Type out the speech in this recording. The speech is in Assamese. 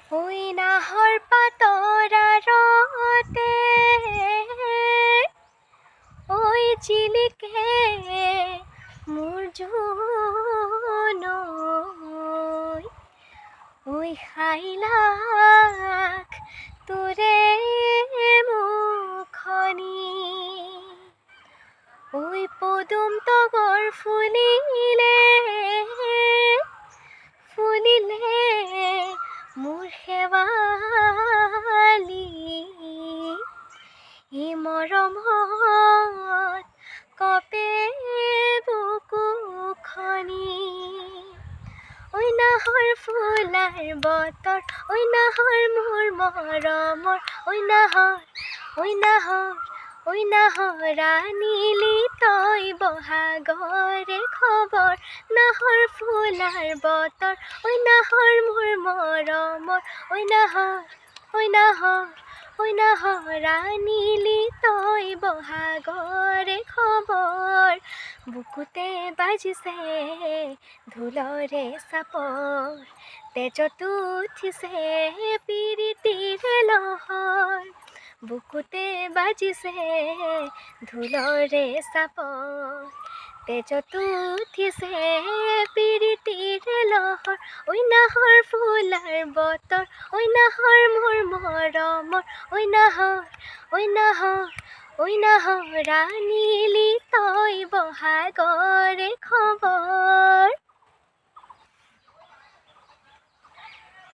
ঐ নাহৰ পাতৰ আৰতে ঐ জিলিকে মোৰ জোনৈ ঐ খাইলাখ তোৰে মুখনি ঐ পদুম তগৰ ফুলিলে মোৰ শেৱালি ই মৰমত কপে বুকুখনি ঐ নাহৰ ফুলাৰ বতৰ ঐ নাহৰ মোৰ মৰমৰ ঐ নাহৰ আনিলি তই বহাগৰে খবৰ নাহৰ ফুলাৰ বতৰ ঐ নাহৰ মোৰ মৰমৰ ঐ নাহৰ আনিলি তই বহাগৰে খবৰ বুকুতে বাজিছে ঢোলৰে চাপৰ তেজতো উঠিছে পিৰিতিৰে লহৰ বুকুতে বাজিছে ঢোলৰে চাপৰ তেজতো উঠিছে পিৰিতিৰে লহৰ ঐ নাহৰ ফুলাৰ বতৰ ঐ নাহৰ মোৰ মৰমৰ ঐ নাহৰ আনিলি তই বহাগৰে খবৰ